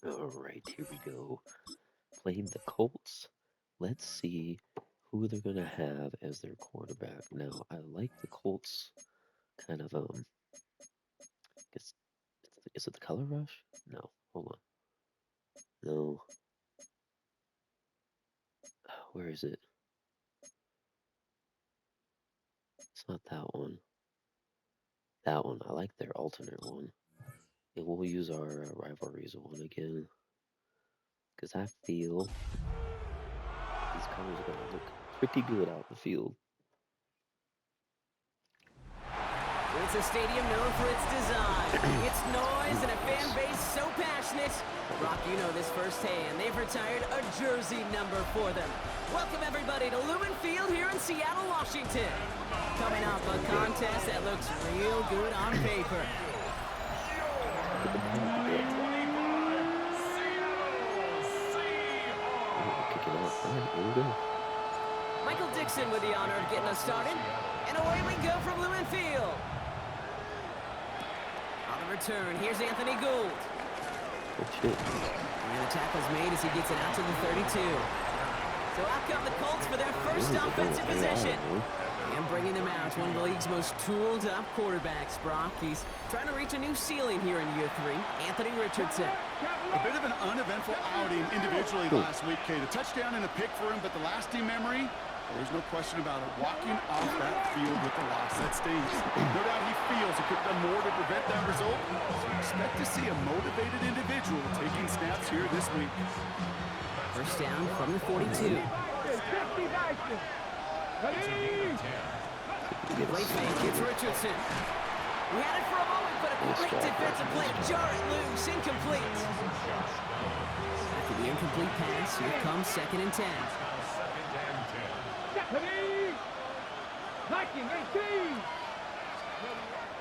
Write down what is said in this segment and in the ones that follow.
All right, here we go. Playing the Colts. Let's see who they're gonna have as their quarterback. Now, I like the Colts kind of guess is it the color rush? No, hold on. No. Where is it? It's not that one. That one. I like their alternate one. And we'll use our rivalries one again. Because I feel these colors are gonna look pretty good out in the field. It's a stadium known for its design, its noise, and a fan base so passionate. Brock, you know this firsthand. They've retired a jersey number for them. Welcome, everybody, to Lumen Field here in Seattle, Washington. Coming up, a contest that looks real good on paper. Michael Dixon with the honor of getting us started. And away we go from Lumen Field. On the return, here's Anthony Gould. And the tackle's made as he gets it out to the 32. So out come the Colts for their first offensive possession. And bringing them out, one of the league's most tooled-up quarterbacks, Brock. He's trying to reach a new ceiling here in year 3. Anthony Richardson. A bit of an uneventful outing individually last week, Kate. A touchdown and a pick for him, but the lasting memory, there's no question about it. Walking off that field with the loss, that stings. No doubt he feels he could have done more to prevent that result. So expect to see a motivated individual taking snaps here this week. First down from the 42. Play fake, it's Richardson. We had it for a moment, but a great defensive play. Jar it loose, incomplete. After the incomplete pass, here comes 2nd and 10.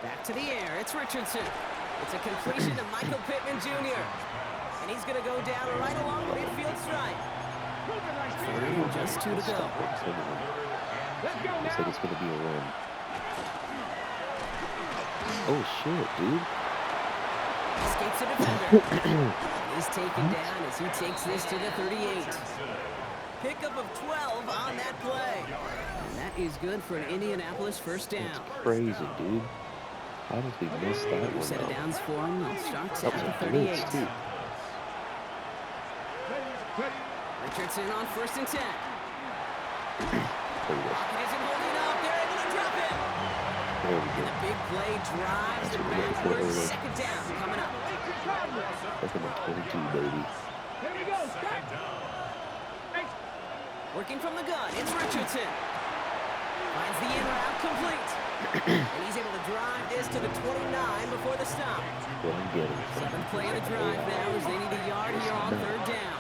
Back to the air, it's Richardson. It's a completion to Michael Pittman Jr. And he's going to go down right along the midfield stripe. Just 2 to go. Looks like it's going to be a run. Oh, shit, dude. Escapes the defender. He's taken down as he takes this to the 38. Pickup of 12 on that play. And that is good for an Indianapolis first down. That's crazy, dude. How did we miss that one? Set of downs for him. It starts at the 38. Richardson on 1st and 10. Rocket isn't holding up. They're able to drop it. And the big play drives the backwards. 2nd down coming up. 2nd and 22, baby. Working from the gun, it's Richardson. Finds the in route complete. And he's able to drive this to the 29 before the stop. 7th play of the drive now as they need a yard here on 3rd down.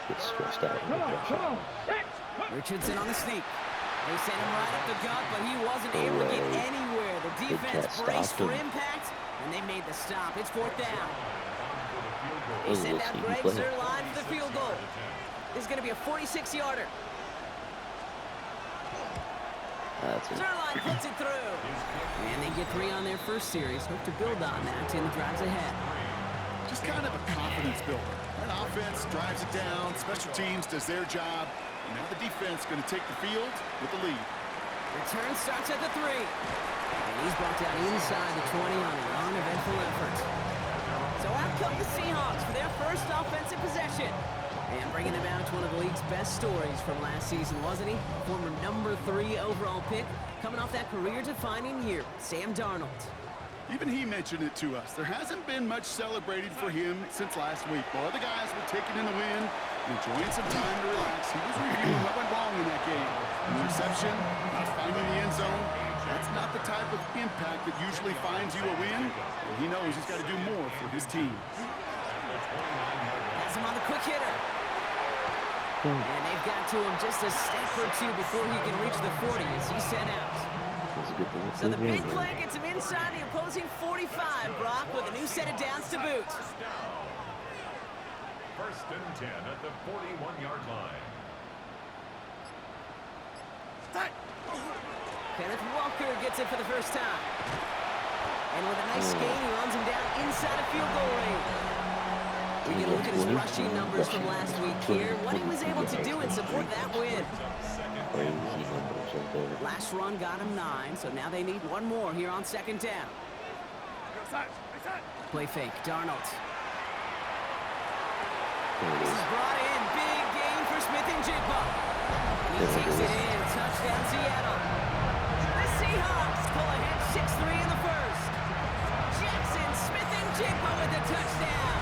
Gets stretched out. Richardson on the sneak. They sent him right up the gut, but he wasn't able to get anywhere. The defense braced for impact, and they made the stop. It's 4th down. They send out Greg Zuerlein for the field goal. This is going to be a 46-yarder. Zuerlein puts it through. And they get 3 on their first series. Hope to build on that in the drives ahead. Just kind of a confidence builder. An offense drives it down. Special teams does their job. And now the defense going to take the field with the lead. Return starts at the 3. And he's brought down inside the 20 on an uneventful effort. So out come the Seahawks for their first offensive possession. And bringing him out, one of the league's best stories from last season, wasn't he? Former number 3 overall pick, coming off that career-defining year, Sam Darnold. Even he mentioned it to us. There hasn't been much celebrated for him since last week. While other guys were taking in the win and enjoying some time to relax, he was reviewing what went wrong in that game. Interception, not finding the end zone. That's not the type of impact that usually finds you a win. And he knows he's got to do more for his team. Has him on the quick hitter. And they've got to him just a step or 2 before he can reach the 40 as he set out. So the big play gets him inside the opposing 45, Brock, with a new set of downs to boot. 1st and 10 at the 41-yard line. Kenneth Walker gets it for the first time. And with a nice gain, he runs him down inside a field goal range. We can look at his rushing numbers from last week here. What he was able to do and support that win. Crazy numbers right there. Last run got him 9, so now they need one more here on second down. Play fake, Darnold. This is brought in. Big gain for Smith and Jigba. And he takes it in. Touchdown, Seattle. The Seahawks pull ahead 6-3 in the first. Jackson, Smith and Jigba with the touchdown.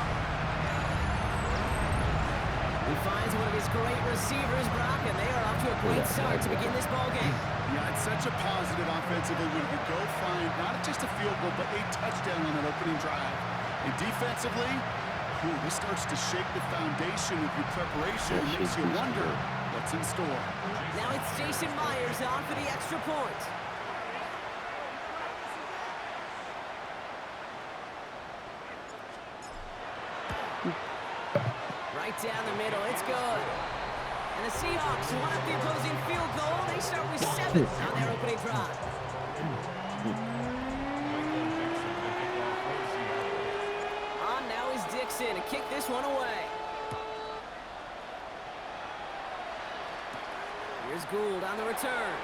He finds one of his great receivers, Brock, and they are off to a great start to begin this ballgame. Yeah, it's such a positive offensively when you go find not just a field goal, but a touchdown on that opening drive. And defensively, this starts to shake the foundation of your preparation. It makes you wonder what's in store. Now it's Jason Myers on for the extra point. Right down the middle, it's good. And the Seahawks want up the opposing field goal. They start with 7 on their opening drive. On now is Dixon to kick this one away. Here's Gould on the return.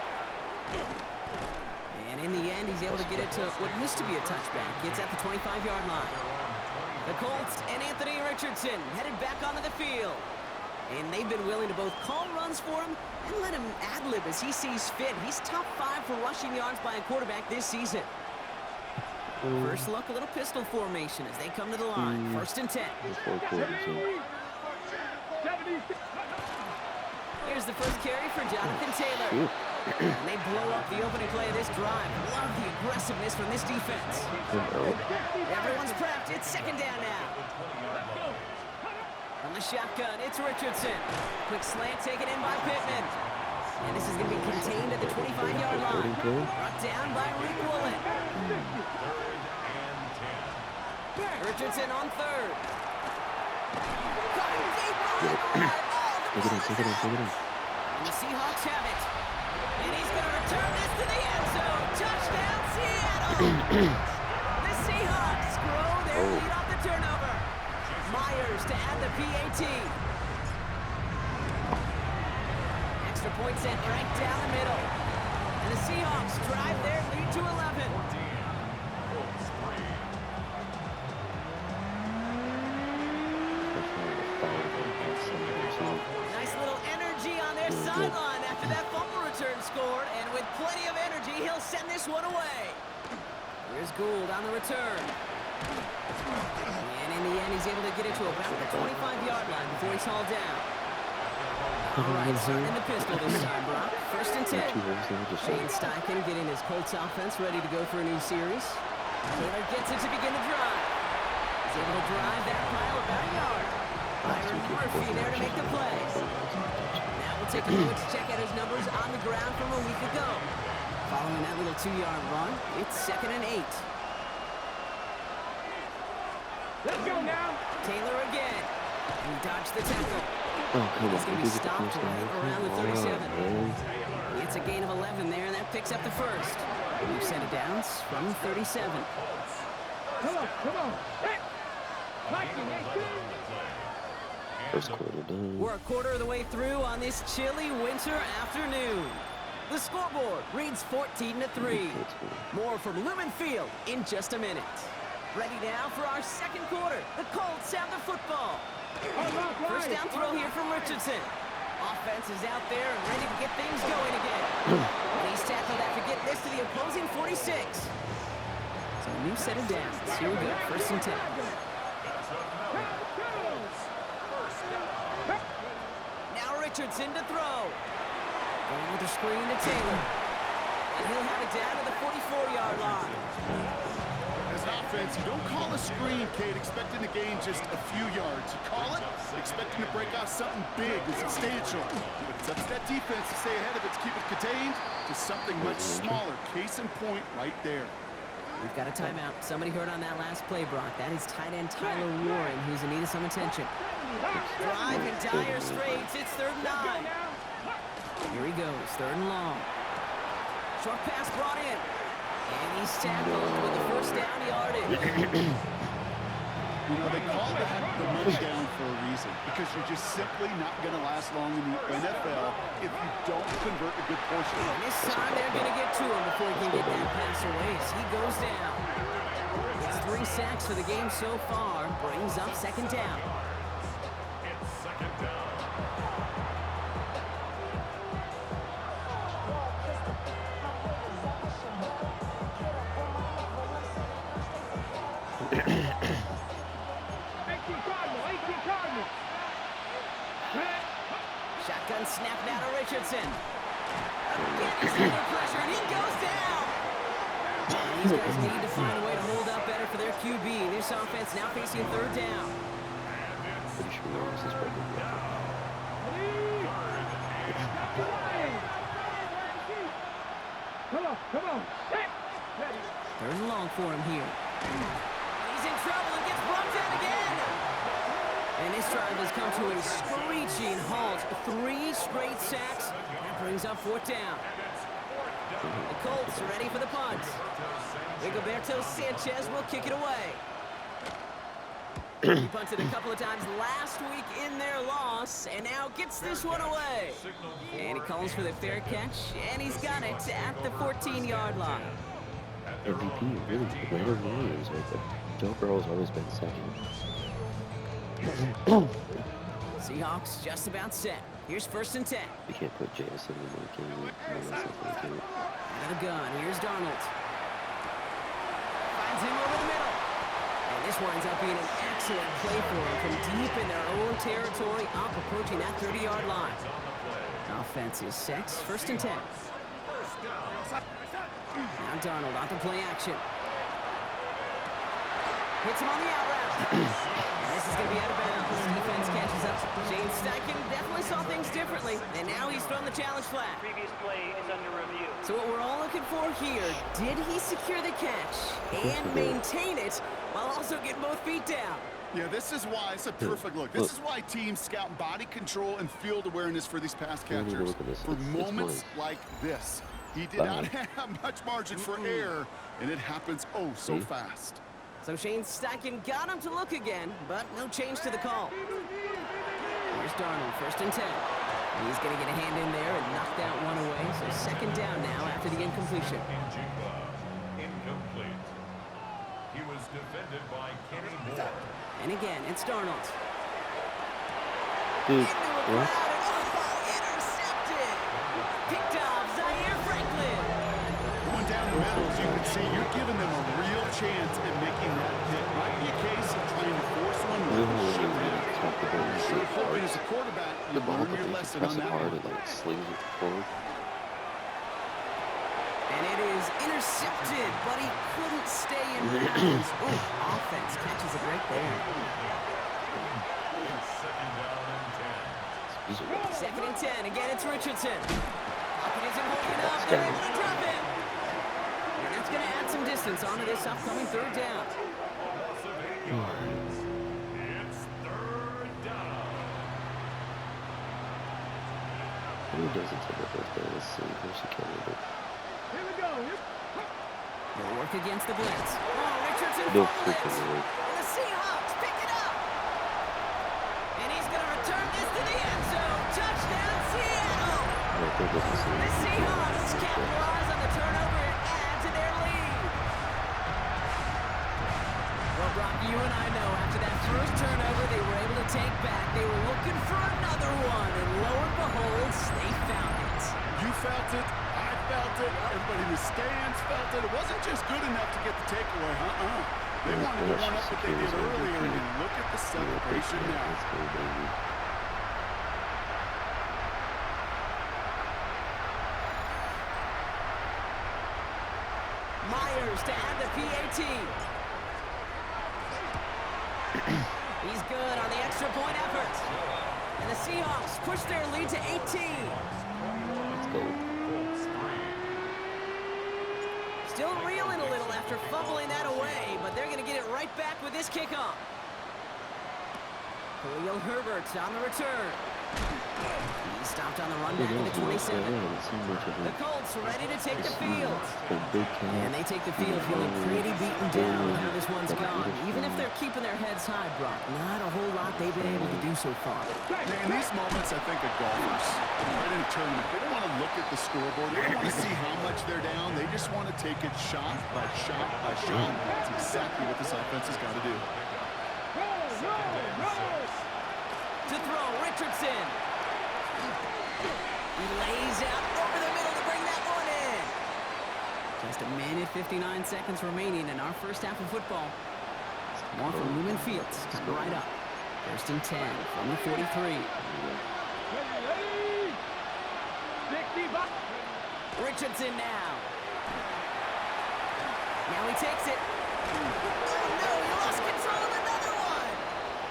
And in the end, he's able to get it to what used to be a touchback. It's at the 25-yard line. The Colts and Anthony Richardson headed back onto the field. And they've been willing to both call runs for him and let him ad-lib as he sees fit. He's top 5 for rushing yards by a quarterback this season. First look, a little pistol formation as they come to the line. 1st and 10. Here's the first carry for Jonathan Taylor. And they blow up the opening play of this drive. Love the aggressiveness from this defense. Everyone's prepped. It's 2nd down now. On the shotgun, it's Richardson. Quick slant taken in by Pittman. And this is going to be contained at the 25-yard line. Brought down by Rick Woolen. Richardson on 3rd. Cutting deep behind the line. Take it in. And the Seahawks have it. And he's going to return this to the end zone. Touchdown, Seattle! The Seahawks grow their lead off the turnover. Myers to add the PAT. Extra point set right down the middle. And the Seahawks drive their lead to 11. Nice little energy on their sideline after that fumble return scored. And with plenty of energy, he'll send this one away. Here's Gould on the return. And in the end, he's able to get it to about the 25-yard line before he's hauled down. All right, starting the pistol this time, Brock. 1st and 10. Shane Steichen getting his Colts offense ready to go for a new series. Taylor gets it to begin the drive. He's able to drive that pile about a yard. Byron Murphy there to make the play. Now we'll take a moment to check out his numbers on the ground from a week ago. Following that little 2-yard run, it's 2nd and 8. Let's go now. Taylor again. He dodged the tackle. He's going to be stopped right around the 37. It's a gain of 11 there, and that picks up the first. We've set it down from 37. Come on. First quarter done. We're a quarter of the way through on this chilly winter afternoon. The scoreboard reads 14-3. More from Lumen Field in just a minute. Ready now for our second quarter. The Colts have the football. First down throw here from Richardson. Offense is out there and ready to get things going again. And he's tackled after getting this to the opposing 46. So a new set of downs. Here we go. 1st and 10. Now Richardson to throw. Going with the screen to Taylor. And he'll have it down to the 44-yard line. As an offense, you don't call a screen, Kate, expecting to gain just a few yards. You call it expecting to break out something big and substantial. But it's up to that defense to stay ahead of it, to keep it contained to something much smaller. Case in point right there. We've got a timeout. Somebody heard on that last play, Brock. That is tight end Tyler Warren, who's in need of some attention. Drive in dire straits. It's 3rd and 9. Here he goes, 3rd and long. Short pass brought in. And he's tackled with the first down yardage. You know, they call that the money down for a reason because you're just simply not going to last long in the NFL if you don't convert a good portion of it. This time they're going to get to him before he can get that pass away as he goes down. It's 3 sacks for the game so far. Brings up second down. It's second down. Shotgun snap now to Richardson. Again, he's under pressure, and he goes down. These guys need to find a way to hold up better for their QB. This offense now facing third down. Pretty sure this is record. Come on. Third and long for him here. He's in trouble and gets brought down again. And this drive has come to a screeching halt. 3 straight sacks. That brings up fourth down. The Colts are ready for the punt. Rigoberto Sanchez will kick it away. He punted a couple of times last week in their loss, and now gets this one away. And he calls for the fair catch, and he's got it at the 14-yard line. MVP, really, Leonard Williams right there. Joe Burrow's always been second. Seahawks just about set. Here's first and 10. You can't put Jameson in the game. Out of the gun. Here's Darnold. Finds him over the middle. And this winds up being an excellent play for him from deep in their own territory, up approaching that 30-yard line. Offense is set. First and 10. Now Darnold off the play action. Hits him on the out route. This is going to be out of bounds. Defense catches up. Shane Steichen definitely saw things differently, and now he's thrown the challenge flag. Previous play is under review. So what we're all looking for here, did he secure the catch and maintain it while also getting both feet down? Yeah, this is why it's a perfect look. This is why teams scout body control and field awareness for these pass catchers. For moments like this. He did not have much margin for error, and it happens oh so fast. So Shane Steichen got him to look again, but no change to the call. Here's Darnold, first and 10. He's going to get a hand in there and knock that one away. So second down now after the incompletion. Incomplete. He was defended by Kenny Moore. And again, it's Darnold. Dude, Into a what? crowd, and intercepted. Picked off Zaire Franklin. Going down the middle, as you can see, you're giving them a real chance at making that hit. Might be a case of trying to force one with a shove in. Sure hoping as a quarterback, you learn your lesson on that hard one. and like slings it forward. And it is intercepted, but he couldn't stay in bounds. Offense catches it right there. Second and 10. Again, it's Richardson. Pocket isn't holding up. They're able to drop him. And that's going to add some distance onto this upcoming third down. It's third down. Who doesn't take a birthday? Let's see. Where's the candidate? They'll work against the blitz. Oh, Richardson No fumbles it. freaking way. And the Seahawks pick it up. And he's going to return this to the end zone. Touchdown, Seattle. The Seahawks capitalize on the turnover and add to their lead. Well, Brock, you and I know after that first turnover they were able to take back. They were looking for another one, and lo and behold, they found it. You felt it. I felt it. Everybody in the stands felt it. It wasn't just good enough to get the takeaway. They wanted to one up what they did earlier, and look at the celebration now. Myers to add the PAT. He's good on the extra point effort. And the Seahawks push their lead to 18. Let's go. Still reeling a little after fumbling that away, but they're going to get it right back with this kickoff. Khalil Herbert on the return. He stopped on the run back at the 27. The Colts ready to take the field. And they take the field feeling pretty beaten down with how this one's gone. Even if they're keeping their heads outside, Brock. Not a whole lot they've been able to do so far. In these moments, I think of golfers, right in a tournament, they don't want to look at the scoreboard. They don't want to see how much they're down. They just want to take it shot by shot by shot. That's exactly what this offense has got to do. To throw, Richardson. He lays out over the middle to bring that one in. Just a minute, 59 seconds remaining in our first half of football. More from Lumen Fields, coming right up. First and 10 from the 43. Richardson now. Now he takes it. Oh no, he lost control of another one.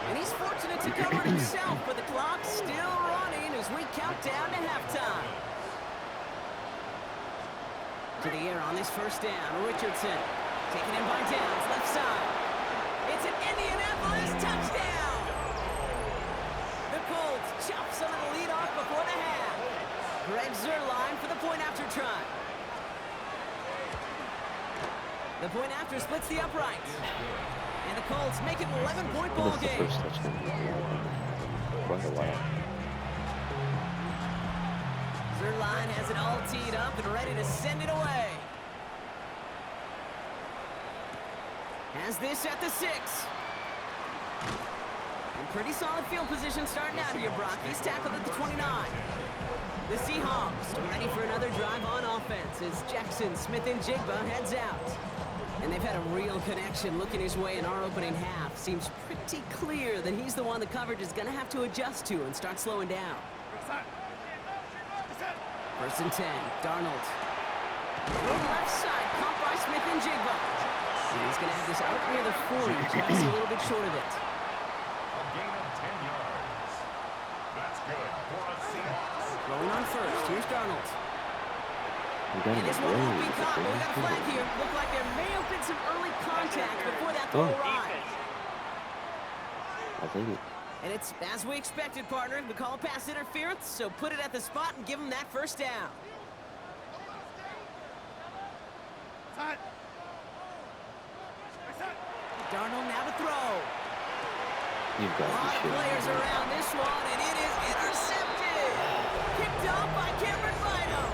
And he's fortunate to cover it himself, but the clock's still running as we count down to halftime. To the air on this first down, Richardson. Taken in by Downs, left side. It's an Indianapolis touchdown! The Colts chop some of the lead off before the half. Greg Zuerlein for the point after try. The point after splits the uprights. And the Colts make it an 11-point ball game. First touchdown. Quite a while. Zuerlein has it all teed up and ready to send it away. Has this at the 6. And pretty solid field position starting out here, Brock. He's tackled at the 29. The Seahawks ready for another drive on offense as Jackson, Smith, and Jigba heads out. And they've had a real connection looking his way in our opening half. Seems pretty clear that he's the one the coverage is going to have to adjust to and start slowing down. First and 10, Darnold. Left side, caught by Smith and Jigba. And he's going to have this out near the 40, just a little bit short of it. A gain of 10 yards. That's good for a Seahawks. Rolling on first, here's Darnold. And this one won't be caught, but we got a flag here. Looked like there may have been some early contact before that throw arrived. I'll take it. And it's as we expected, partner. We call a pass interference, so put it at the spot and give him that first down. Darnold now to throw. You've got A lot of to be players shitting me. around this one, and it is intercepted. Picked off by Cameron Bynum.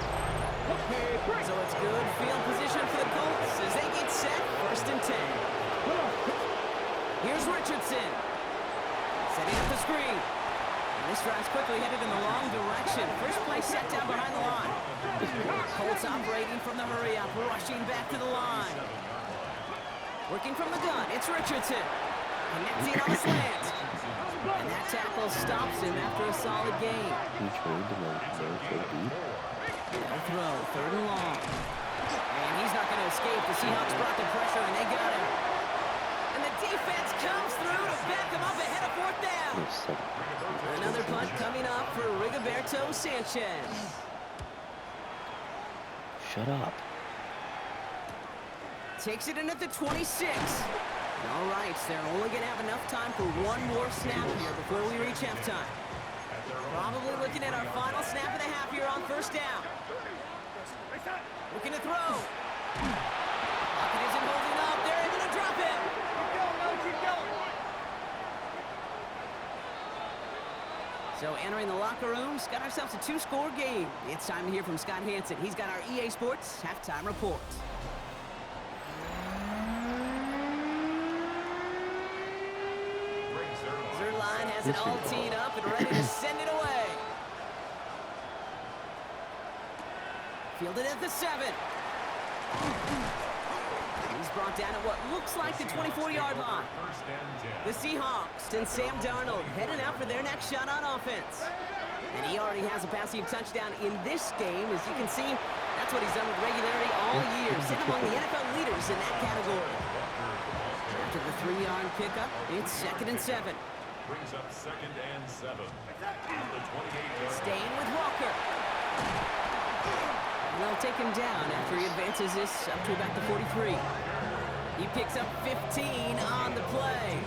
So it's good field position for the Colts as they get set. First and 10. Here's Richardson. Setting up the screen. And this drive's quickly headed in the wrong direction. First play set down behind the line. Colts operating from the hurry up, rushing back to the line. Working from the gun, it's Richardson. Connecting on the slant. And that tackle stops him after a solid gain. He trained to like go for the beat. They'll throw, third and long. And he's not going to escape. The Seahawks brought the pressure, and they got him. And the defense comes through to back him up ahead of fourth down. Another punt coming up for Rigoberto Sanchez. Shut up. Takes it in at the 26. All right, they're only going to have enough time for one more snap here before we reach halftime. Probably looking at our final snap of the half here on first down. Looking to throw. Pocket isn't holding up. They're able to drop him. Keep going. So entering the locker rooms, got ourselves a 2-score game. It's time to hear from Scott Hansen. He's got our EA Sports halftime report. Zuerlein has it all teed up and ready to send it away. Fielded at the 7. He's brought down at what looks like the 24-yard line. The Seahawks and Sam Darnold heading out for their next shot on offense. And he already has a passing touchdown in this game. As you can see, that's what he's done with regularity all year. Sitting among the NFL leaders in that category. After the 3-yard pickup, it's 2nd and 7. Brings up 2nd and 7. On the 28-yard. Staying with Walker. And they'll take him down after he advances this up to about the 43. He picks up 15 on the play.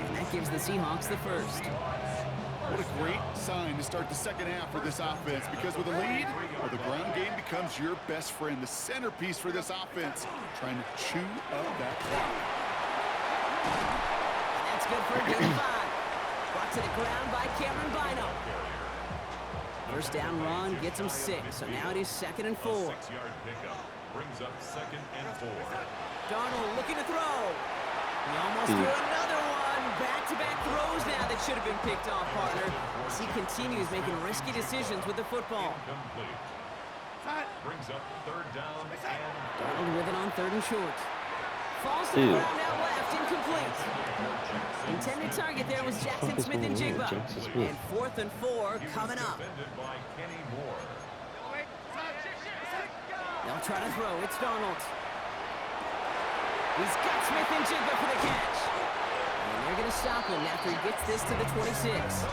And that gives the Seahawks the first. What a great sign to start the second half for this offense, because with a lead, well, the ground game becomes your best friend, the centerpiece for this offense, trying to chew up that clock. That's good for a gain of 5. Brought to the ground by Benjamynn. First down run gets him 6, so now it is 2nd and 4. 6-yard pickup brings up 2nd and 4. Darnold looking to throw. He almost threw another one. Back-to-back throws now that should have been picked off, partner. As he continues making risky decisions with the football. Complete. Brings up 3rd down and Darnold with it on 3rd and short. Falls to the ground out left, incomplete. Intended target there was Jackson Smith and Jigba. And 4th and 4 coming up. defended by Kenny Moore. They'll try to throw. It's Darnold. He's got Smith and Jigba for the catch. And they're going to stop him after he gets this to the 26.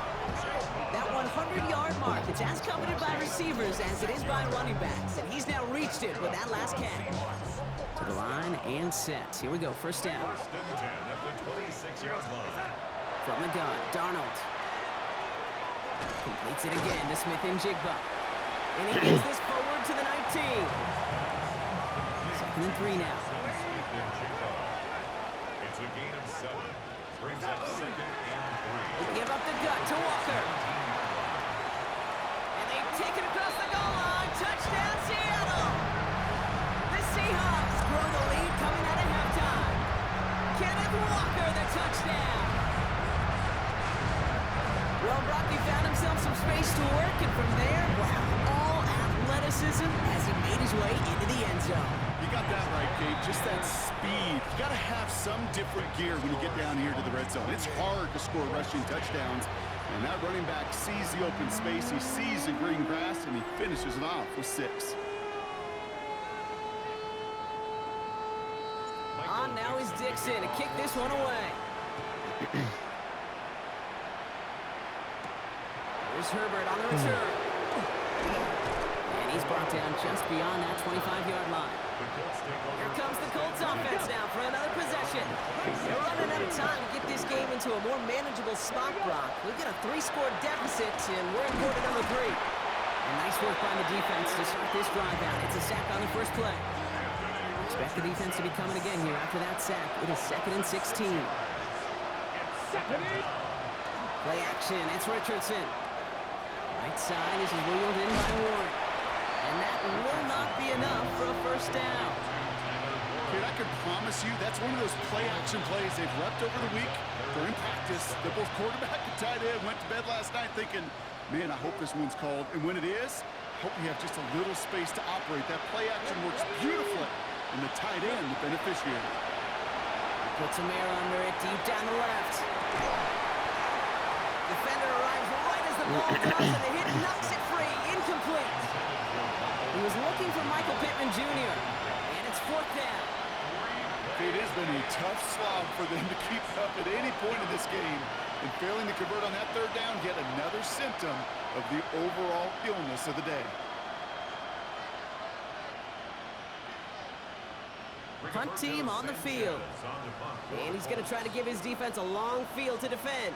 That 100-yard mark, it's as coveted by receivers as it is by running backs. And he's now reached it with that last catch. To the line and set. Here we go. First down. 1st and 10 at the 26-yard line. From the gun, Darnold. Completes it again to Smith and Jigba. And he gets this forward to the 19. 2nd and 3 now. It's a gain of 7. Brings up 2nd and 3. Give up the gut to Walker. And they take it across the goal line. Touchdown, Seattle. The Seahawks grow the lead coming out of halftime. Kenneth Walker, the touchdown. Well, Rocky found himself some space to work, and from there, wow, all athleticism as he made his way into the end zone. You got that right, Kate. Just that speed. You got to have some different gear when you get down here to the red zone. It's hard to score rushing touchdowns. And that running back sees the open space. He sees the green grass, and he finishes it off with 6. On now is Dixon to kick this one away. Here's Herbert on the return. And he's brought down just beyond that 25-yard line. Here comes the Colts offense now for another possession. They're running out of time to get this game into a more manageable spot, Brock. We've got a 3-score deficit, and we're in quarter number 3. And nice work by the defense to start this drive out. It's a sack on the first play. Expect the defense to be coming again here after that sack. It is 2nd and 16. Play action. It's Richardson. Right side is wheeled in by Warren. And that will not be enough for a first down. Kate, I can promise you that's one of those play-action plays they've repped over the week. They're in practice. They're both quarterback and tight end. Went to bed last night thinking, man, I hope this one's called. And when it is, I hope we have just a little space to operate. That play-action works beautifully. And the tight end, the beneficiary. Puts some air under it, deep down the left. Defender arrives right as the ball does, and the hit knocks it free. Incomplete. He was looking for Michael Pittman Jr., and it's 4th down. It has been a tough slog for them to keep up at any point in this game. And failing to convert on that 3rd down, yet another symptom of the overall illness of the day. Punt team on the field. And he's going to try to give his defense a long field to defend.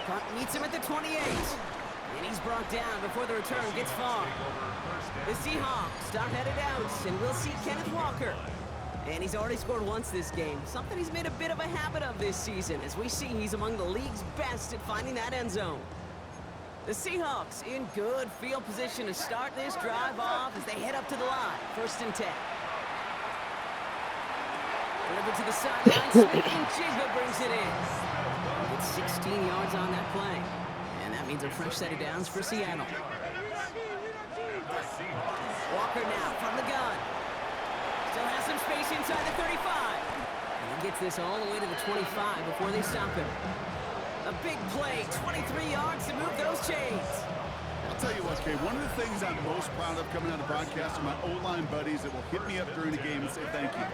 Punt meets him at the 28. And he's brought down before the return gets far. The Seahawks start headed out, and we'll see Kenneth Walker. And he's already scored once this game, something he's made a bit of a habit of this season. As we see, he's among the league's best at finding that end zone. The Seahawks in good field position to start this drive off as they head up to the line. 1st and 10. Delivered to the sideline. Smith and Jigba brings it in. It's 16 yards on that play. And that means a fresh set of downs for Seattle. Walker now from the gun. Still has some space inside the 35. And he gets this all the way to the 25 before they stop him. A big play, 23 yards to move those chains. I'll tell you what, Kay, one of the things I'm most proud of coming out of broadcast are my O-line buddies that will hit me up during the game and say thank you.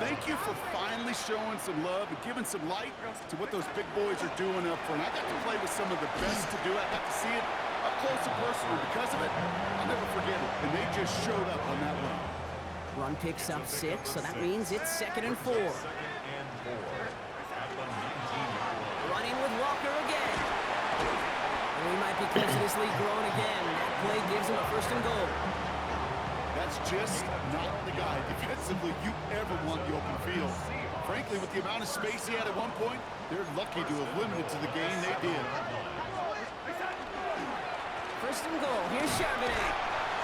Thank you for finally showing some love and giving some light to what those big boys are doing up front. I got to play with some of the best to do it. I got to see it up close and personal. Because of it, I'll never forget it. And they just showed up on that run. Run picks up 6, so that means it's 2nd and 4. Running with Walker again. And we might be close to this lead growing again. That play gives him a 1st and goal. That is just not the guy defensively you ever want the open field. Frankly, with the amount of space he had at one point, they're lucky to have limited to the game they did. First and goal. Here's Charbonnet.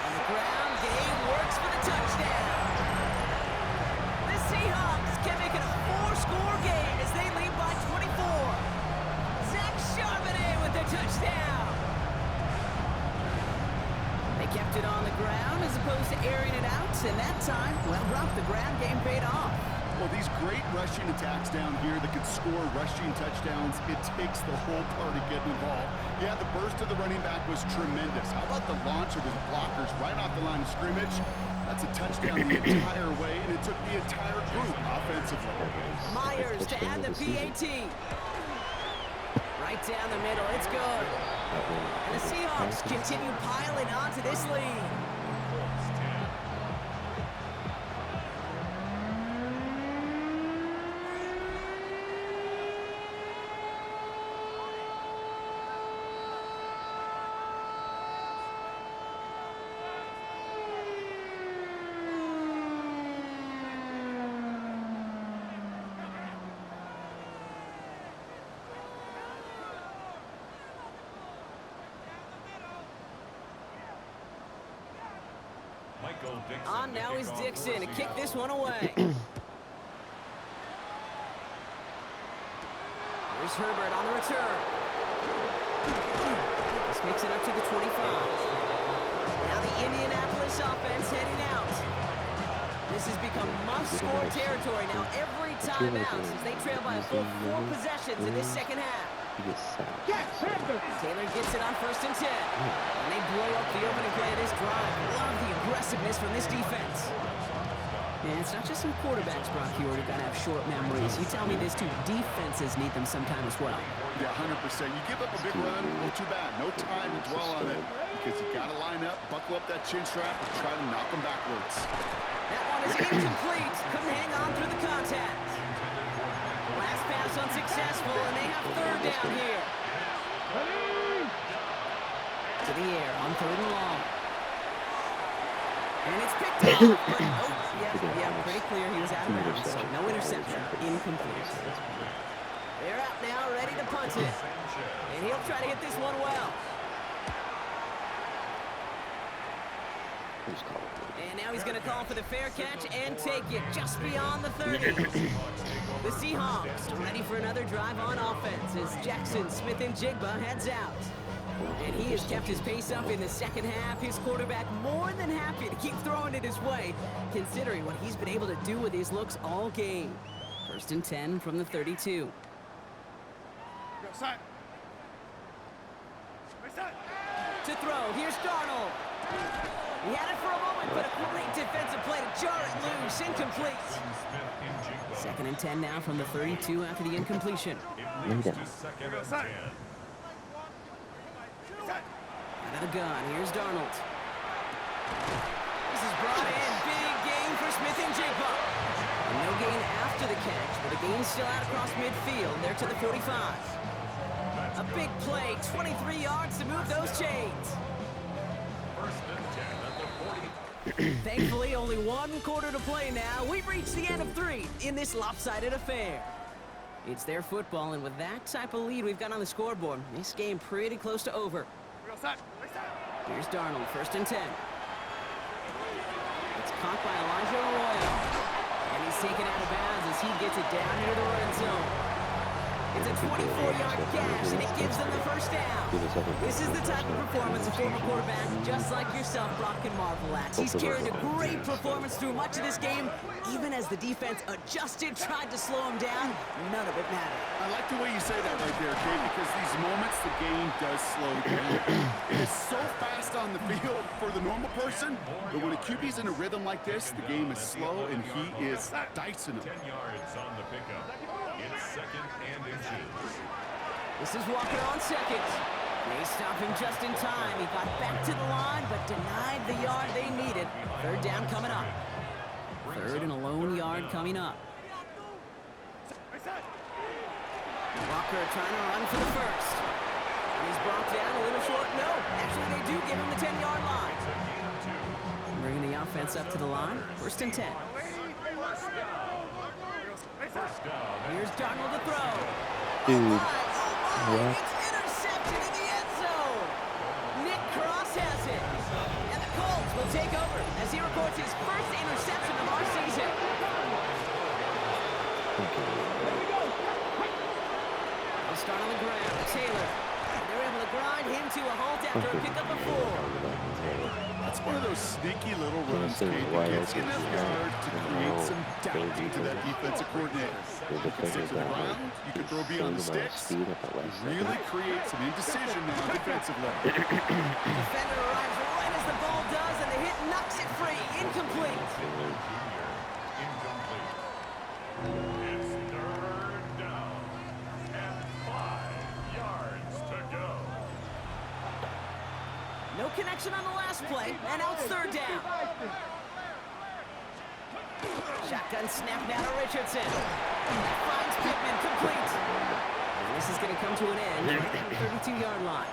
On the ground, Gabe works for the touchdown. The Seahawks can make it a 4-score game as they lead by 24. Zach Charbonnet with the touchdown. They kept it on the ground as opposed to airing it out, and that time, well, Rob, the ground game paid off. Well, these great rushing attacks down here that could score rushing touchdowns, it takes the whole party getting involved. Yeah, the burst of the running back was tremendous. How about the launch of his blockers right off the line of scrimmage? That's a touchdown the entire way, and it took the entire group offensively. Myers to add the PAT. Right down the middle, it's good. And the Seahawks continue piling onto this lead. On now is Dixon to kick this one away. Here's Herbert on the return. This makes it up to the 25. Now the Indianapolis offense heading out. This has become must-score territory now every time out as they trail by a full 4 possessions in this second half. He gets sacked. Taylor gets it on 1st and 10. And they blow up the opening play of this drive. Love the aggressiveness from this defense. And it's not just some quarterbacks, Brock, here who got to have short memories. You tell me these two defenses need them sometime as well. Yeah, 100%. You give up a big run, well, too bad. No time to dwell on it because you got to line up, buckle up that chin strap, and try to knock them backwards. That one is incomplete. Couldn't hang on through the contact. Last pass unsuccessful, and they have 3rd down here. To the air on 3rd and long. And it's picked up. But, yeah, pretty clear he was out of bounds. So no interception. Incomplete. They're out now, ready to punt it. And he'll try to hit this one well. And now he's going to call for the fair catch and take it just beyond the 30. The Seahawks ready for another drive on offense as Jackson, Smith, and Jigba heads out. And he has kept his pace up in the second half. His quarterback more than happy to keep throwing it his way, considering what he's been able to do with his looks all game. 1st and 10 from the 32. To throw, here's Darnold. He had it for a moment, but a great defensive play to jar it loose. Incomplete. 2nd and 10 now from the 32 after the incompletion. Out of the gun, here's Darnold. This is brought in. Big gain for Smith and Jigba. And no gain after the catch, but a gain still out across midfield. There to the 45. A big play, 23 yards to move those chains. Thankfully, only 1 quarter to play now. We've reached the end of 3 in this lopsided affair. It's their football, and with that type of lead we've got on the scoreboard, this game pretty close to over. Here's Darnold, 1st and 10. It's caught by Elijah Arroyo. And he's taken out of bounds as he gets it down near the red zone. It's a 24-yard gash, and it gives them the 1st down. This is the type of performance a former quarterback, just like yourself, Brock, can marvel at. He's carried a great performance through much of this game, even as the defense adjusted, tried to slow him down. None of it mattered. I like the way you say that right there, Kate, because these moments the game does slow down. It is so fast on the field for the normal person, but when a QB's in a rhythm like this, the game is slow, and he is dicing them. 10 yards on the pickup. It's 2nd and inches. This is Walker on 2nd. They stop him just in time. He got back to the line, but denied the yard they needed. 3rd down coming up. 3rd and a lone yard coming up. Walker trying to run for the 1st. And he's brought down a little short. No, actually they do give him the 10-yard line. Bringing the offense defense up to the line. 1st and 10. Here's Darnold to throw. Dude, Oh, what? it's intercepted in the end zone. Nick Cross has it. And the Colts will take over as he records his first interception of our season. They'll start on the ground. Taylor. And they're able to grind him to a halt after a pickup of 4. That's one of those sneaky little Yeah, runs, so Kate, wide that gets open, enough yeah. yards to And create now some doubt they're into that defensive coordinator. The You can stick defender to the got ground, you can throw beyond the insane amount of sticks. speed at the last Really second. create some indecision now defensively. The defender arrives right as the ball does, and the hit knocks it free. Incomplete. Incomplete. It's 3rd down and 5 yards to go. No connection on the last play, and now it's 3rd down. Shotgun snap now to Richardson. That finds Pittman, complete. And this is going to come to an end right at the 32-yard line.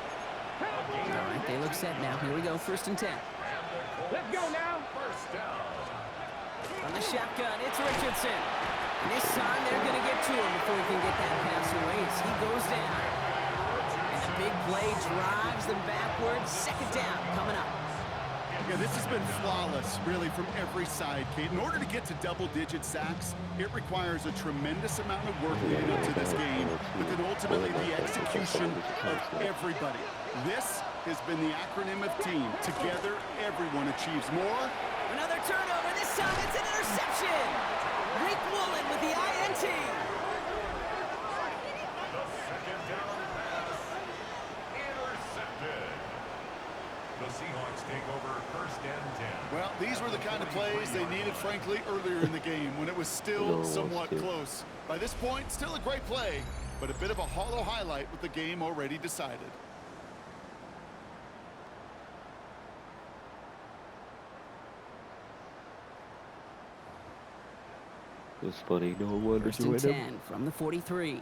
All right, they look set now. Here we go, 1st and 10. Let's go now. 1st down. On the shotgun, it's Richardson. And this time they're going to get to him before he can get that pass away as he goes down. And the big play drives them backwards. 2nd down coming up. Yeah, this has been flawless, really, from every side, Kate. In order to get to double-digit sacks, it requires a tremendous amount of work leading up to this game, but then ultimately the execution of everybody. This has been the acronym of team. Together, everyone achieves more. Another turnover. This time it's an interception. Rick Woolen with the INT. The 2nd down pass. Intercepted. The Seahawks take over 1st and 10. Well, these were the kind of plays they needed, frankly, earlier in the game when it was still somewhat close. By this point, still a great play, but a bit of a hollow highlight with the game already decided. It's funny, no one to 1st join and him. 10 from the 43.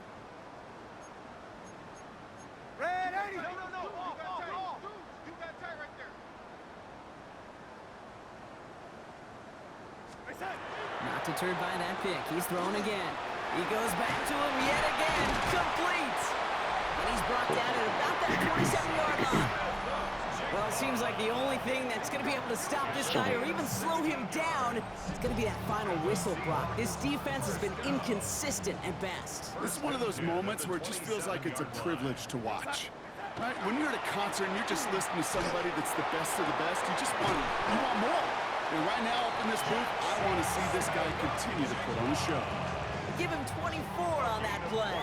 Not deterred by that pick. He's thrown again. He goes back to him yet again. Complete. And he's brought down at about that 27-yard line. Well, it seems like the only thing that's going to be able to stop this guy or even slow him down is going to be that final whistle, Brock. This defense has been inconsistent at best. This is one of those moments where it just feels like it's a privilege to watch. Right? When you're at a concert and you're just listening to somebody that's the best of the best, you just want more. And right now up in this booth, I want to see this guy continue to put on a show. Give him 24 on that play.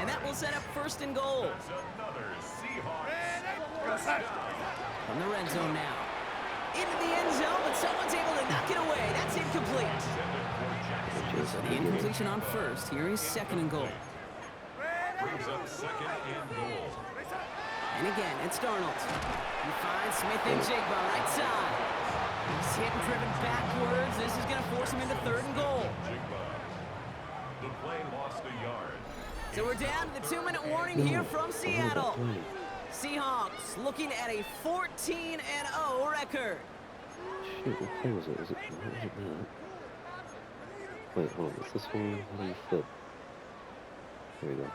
And that will set up 1st and goal. That's another Seahawks. From the red zone now. Into the end zone, but someone's able to knock it away. That's incomplete. So the incompletion on 1st. Here is 2nd and goal. Brings up 2nd and goal. And again, it's Darnold. He finds Smith and Jigba right side. He's hit and driven backwards. This is going to force him into 3rd and goal. The play lost a yard. So we're down to the 2-minute warning here from Seattle. Seahawks looking at a 14-0 record. Shit, what play was it? Was it that? Wait, hold on. Is this one? How do you flip? There we go.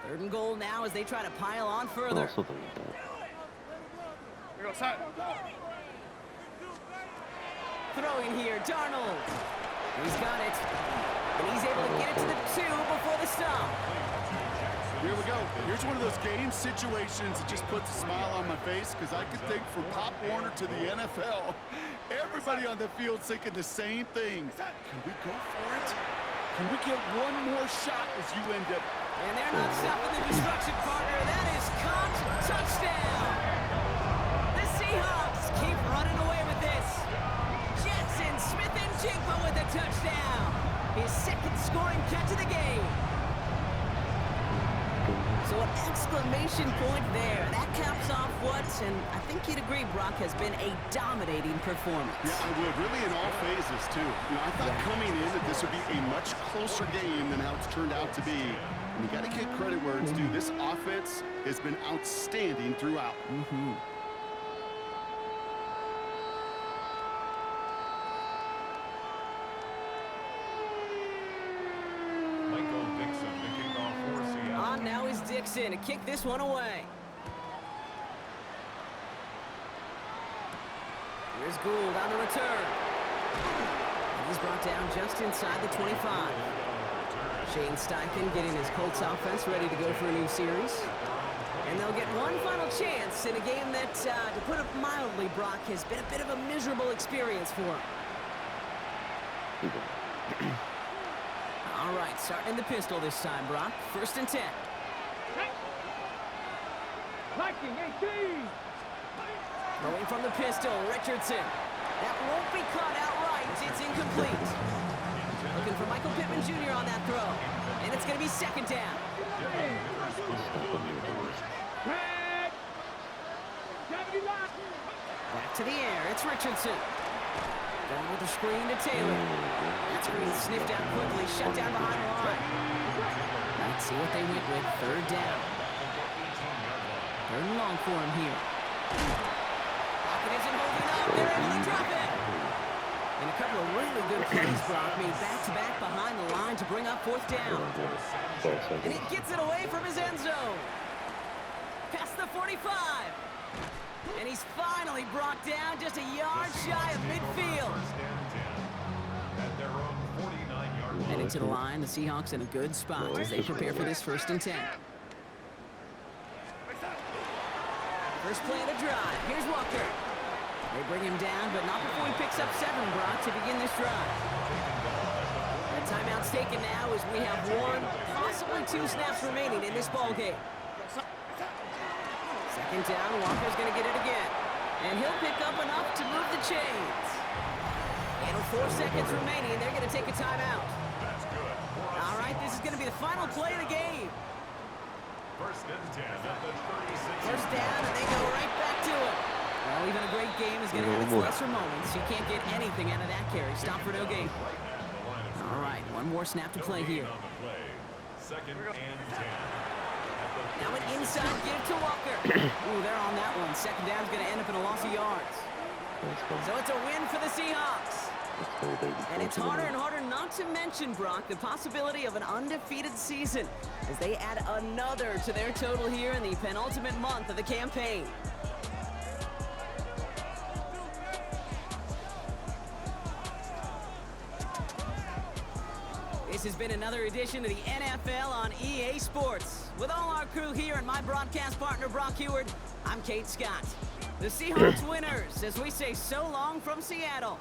3rd and goal now as they try to pile on Oh, further. something like that. Throwing here, Darnold. He's got it. And he's able to get it to the 2 before the stop. Here we go. Here's one of those game situations that just puts a smile on my face because I could think from Pop Warner to the NFL. Everybody on the field thinking the same thing. Can we go for it? Can we get one more shot as you end up? And they're not stopping the destruction, partner. That is caught. Touchdown. The Seahawks keep running away with this. Jetson, Smith, and Jigba with a touchdown. His 2nd scoring catch of the game. So an exclamation point there. That caps off what, and I think you'd agree, Brock, has been a dominating performance. Yeah, I would. Really in all phases, too. You know, I thought coming in that this would be a much closer game than how it's turned out to be. And you got to give credit where it's due. This offense has been outstanding throughout. Dixon to kick this one away. Here's Gould on the return. And he's brought down just inside the 25. Shane Steichen getting his Colts offense ready to go for a new series. And they'll get one final chance in a game that, to put it mildly, Brock, has been a bit of a miserable experience for him. All right, starting in the pistol this time, Brock. 1st and 10. Viking 18. Throwing from the pistol, Richardson. That won't be caught outright. It's incomplete. Looking for Michael Pittman Jr. on that throw. And it's going to be 2nd down. Back to the air. It's Richardson. Going with the screen to Taylor. That screen sniffed out quickly, shut down behind the line. Let's see what they went with. 3rd down. 3rd and long for him here. Pocket isn't holding up. They're able to drop it. And a couple of really good plays, Brock, made back-to-back behind the line to bring up 4th down. And he gets it away from his end zone. Past the 45. And he's finally brought down just a yard shy of midfield. Heading to the line, the Seahawks in a good spot as they prepare for this 1st and 10. First play of the drive. Here's Walker. They bring him down, but not before he picks up 7, Brock, to begin this drive. The timeout's taken now as we have 1, possibly 2 snaps remaining in this ball game. 2nd down, Walker's going to get it again. And he'll pick up enough to move the chains. And with 4 seconds remaining, they're going to take a timeout. All right, this is going to be the final play of the game. 1st and 10 at the 36. 1st down, and they go right back to it. Well, even a great game is going to have its lesser moments. You can't get anything out of that carry. Stop for no gain. All right, 1 more snap to play here. 2nd and 10. Now an inside give to Walker. Ooh, they're on that one. 2nd down's going to end up in a loss of yards. So it's a win for the Seahawks. And it's harder and harder not to mention, Brock, the possibility of an undefeated season as they add another to their total here in the penultimate month of the campaign. This has been another edition of the NFL on EA Sports. With all our crew here and my broadcast partner, Brock Heward, I'm Kate Scott. The Seahawks winners, as we say so long from Seattle.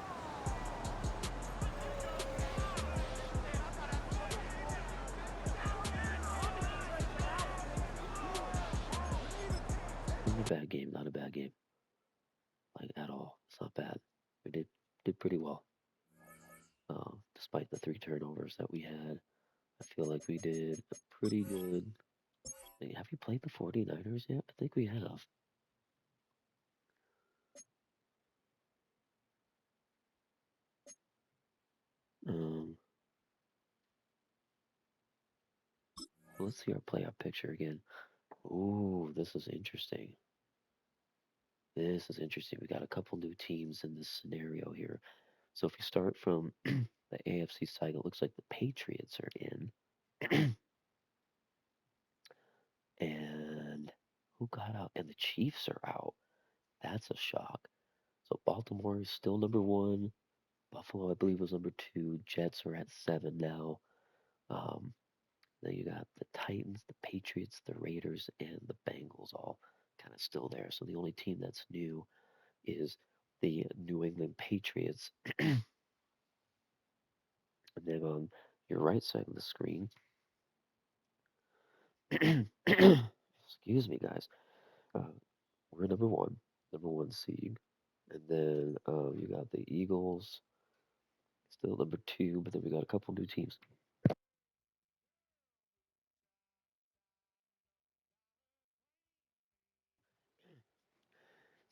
Not a bad game, not a bad game. Like, at all. It's not bad. We did pretty well. Despite the 3 turnovers that we had, I feel like we did a pretty good. Like, have you played the 49ers yet? I think we have. Let's see our playoff picture again. Ooh, this is interesting. This is interesting. We got a couple new teams in this scenario here. So if you start from the AFC side, it looks like the Patriots are in. And who got out? And the Chiefs are out. That's a shock. So Baltimore is still number 1. Buffalo, I believe, was number 2. Jets are at 7 now. Then you got the Titans, the Patriots, the Raiders, and the Bengals all kind of still there. So the only team that's new is the New England Patriots. And then on your right side of the screen, excuse me, guys, we're number 1 seed. And then you got the Eagles, still number 2, but then we got a couple new teams.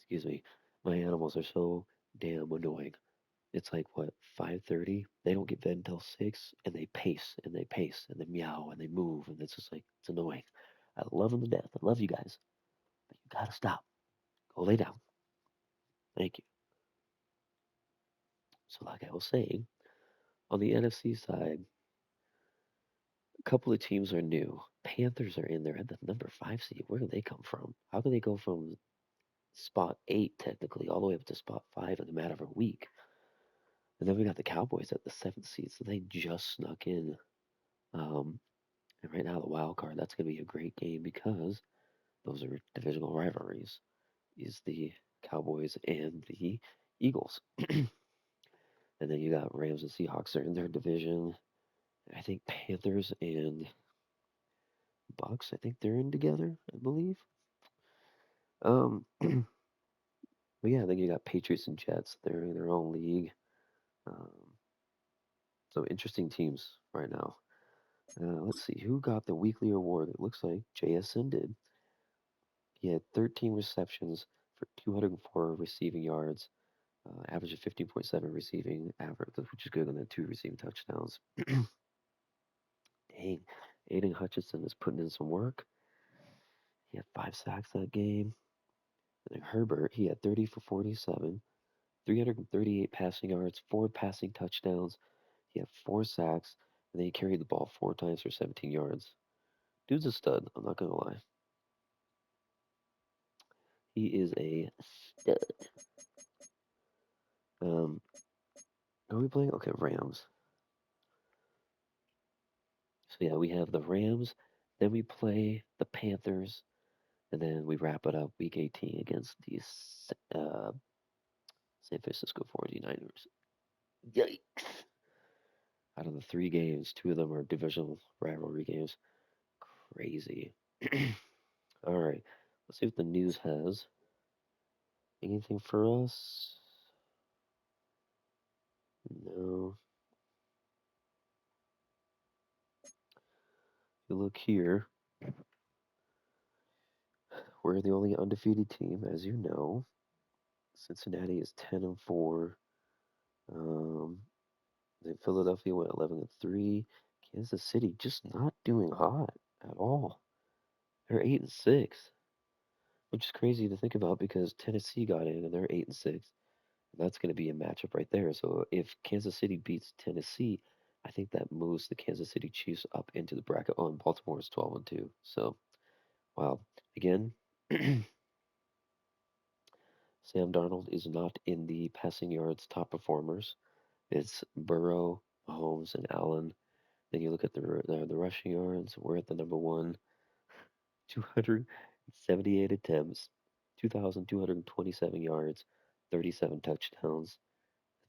Excuse me, my animals are so damn annoying. It's like what, 5:30? They don't get fed until 6, and they pace and they pace and they meow and they move, and it's just like it's annoying. I love them to death. I love you guys, but you gotta stop. Go lay down. Thank you. So, like I was saying, on the NFC side, couple of teams are new. Panthers are in there at the number 5 seed. Where do they come from? How can they go from spot 8 technically all the way up to spot 5 in a matter of a week? And then we got the Cowboys at the 7th seed, so they just snuck in. Um, and right now the wild card, that's going to be a great game because those are divisional rivalries. Is the Cowboys and the Eagles. And then you got Rams and Seahawks are in their division. I think Panthers and Bucks, I think they're in together, I believe. But yeah, then you got Patriots and Jets. They're in their own league. Um, so interesting teams right now. Let's see who got the weekly award. It looks like JSN did. He had 13 receptions for 204 receiving yards, average of 15.7 receiving average, which is good on the 2 receiving touchdowns. Dang, Aiden Hutchinson is putting in some work. He had 5 sacks that game. And then Herbert, he had 30 for 47, 338 passing yards, 4 passing touchdowns. He had 4 sacks, and then he carried the ball 4 times for 17 yards. Dude's a stud. I'm not gonna lie. He is a stud. Um, are we playing? Okay, Rams. So yeah, we have the Rams. Then we play the Panthers, and then we wrap it up week 18 against the San Francisco 49ers. Yikes! Out of the 3 games, 2 of them are divisional rivalry games. Crazy. All right, let's see what the news has. Anything for us? No. If you look here, we're the only undefeated team, as you know. Cincinnati is 10-4. Um, then Philadelphia went 11-3. Kansas City just not doing hot at all. They're 8-6, which is crazy to think about because Tennessee got in and they're 8-6. That's going to be a matchup right there. So if Kansas City beats Tennessee, I think that moves the Kansas City Chiefs up into the bracket. Oh, and Baltimore is 12-2. So, wow. Again, Sam Darnold is not in the passing yards top performers. It's Burrow, Mahomes, and Allen. Then you look at the rushing yards. We're at the number one, 278 attempts, 2,227 yards, 37 touchdowns.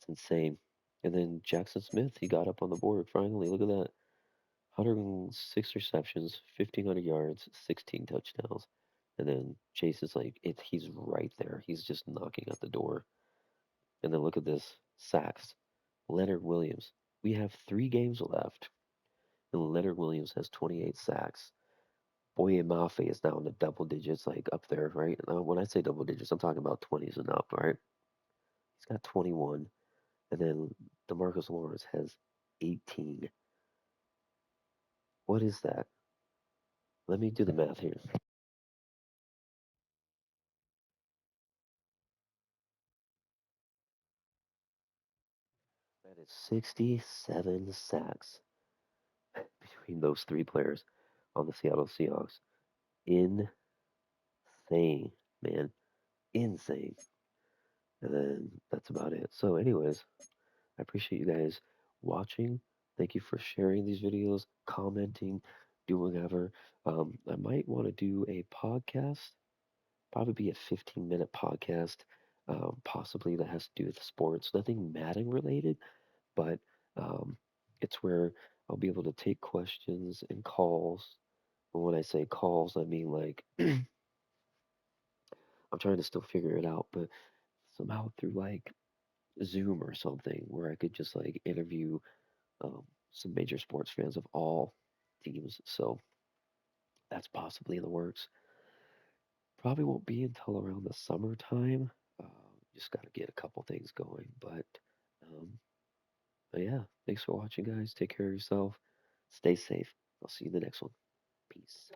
That's insane. And then Jackson Smith, he got up on the board finally. Look at that. 106 receptions, 1,500 yards, 16 touchdowns. And then Chase is like, he's right there. He's just knocking at the door. And then look at this sacks. Leonard Williams. We have 3 games left, and Leonard Williams has 28 sacks. Boye Mafe is now in the double digits, like up there, right? Now, when I say double digits, I'm talking about 20s and up, right? He's got 21. And then Demarcus Lawrence has 18. What is that? Let me do the math here. That is 67 sacks between those 3 players on the Seattle Seahawks. Insane, man. Insane. And then that's about it. So, anyways, I appreciate you guys watching. Thank you for sharing these videos, commenting, doing whatever. I might want to do a podcast, probably be a 15-minute podcast, possibly that has to do with sports. Nothing Madden related, but um, it's where I'll be able to take questions and calls. And when I say calls, I mean like I'm trying to still figure it out, but somehow through like Zoom or something where I could just like interview um, some major sports fans of all teams. So that's possibly in the works. Probably won't be until around the summertime. Just got to get a couple things going. Um, but yeah, thanks for watching, guys. Take care of yourself. Stay safe. I'll see you in the next one. Peace.